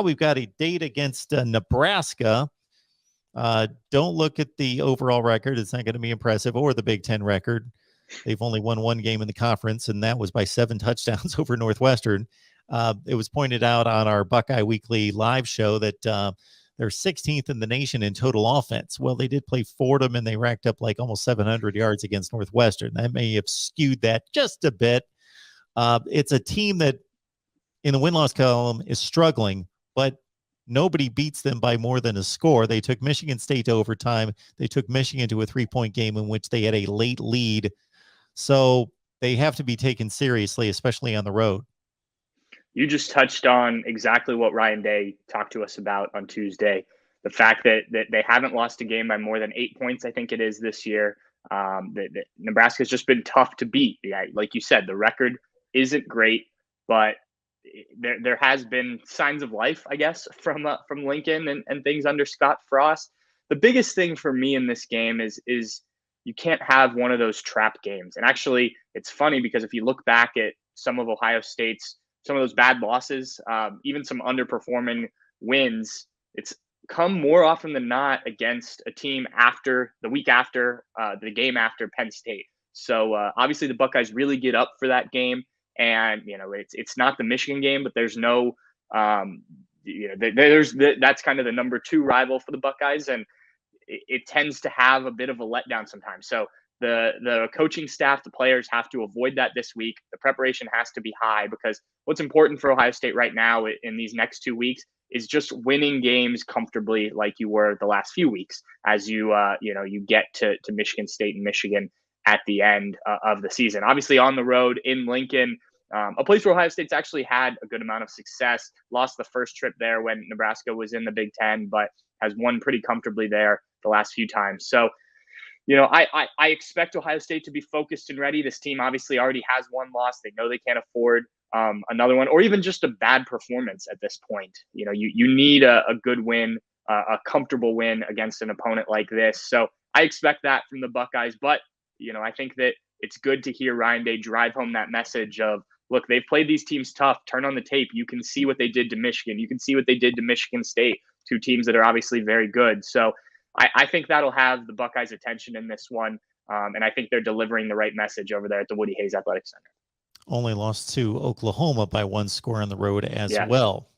we've got a date against Nebraska. Don't look at the overall record. It's not going to be impressive, or the Big Ten record. They've only won one game in the conference, and that was by 7 touchdowns over Northwestern. It was pointed out on our Buckeye Weekly live show that they're 16th in the nation in total offense. Well, they did play Fordham, and they racked up like almost 700 yards against Northwestern. That may have skewed that just a bit. It's a team that in the win-loss column is struggling, but nobody beats them by more than a score. They took Michigan State to overtime. They took Michigan to a 3-point game in which they had a late lead. So they have to be taken seriously, especially on the road. You just touched on exactly what Ryan Day talked to us about on Tuesday. The fact that they haven't lost a game by more than 8 points, I think it is this year. Nebraska's just been tough to beat. Yeah, like you said, the record isn't great, but there has been signs of life, I guess, from Lincoln and things under Scott Frost. The biggest thing for me in this game is you can't have one of those trap games. And actually, it's funny because if you look back at some of Ohio State's, some of those bad losses, even some underperforming wins, it's come more often than not against a team after the week after the game after Penn State. So obviously the Buckeyes really get up for that game. And, it's not the Michigan game, but there's no, that's kind of the number 2 rival for the Buckeyes. And it tends to have a bit of a letdown sometimes. So the coaching staff, the players have to avoid that this week. The preparation has to be high because what's important for Ohio State right now in these next 2 weeks is just winning games comfortably like you were the last few weeks as you get to Michigan State and Michigan at the end of the season. Obviously on the road in Lincoln, a place where Ohio State's actually had a good amount of success, lost the first trip there when Nebraska was in the Big Ten, but has won pretty comfortably there the last few times. So, I expect Ohio State to be focused and ready. This team obviously already has one loss. They know they can't afford another one or even just a bad performance at this point. You need a good win, a comfortable win against an opponent like this. So I expect that from the Buckeyes, but I think that it's good to hear Ryan Day drive home that message of, look, they've played these teams tough. Turn on the tape. You can see what they did to Michigan. You can see what they did to Michigan State, 2 teams that are obviously very good. So I think that'll have the Buckeyes' attention in this one. And I think they're delivering the right message over there at the Woody Hayes Athletic Center. Only lost to Oklahoma by 1 score on the road as well.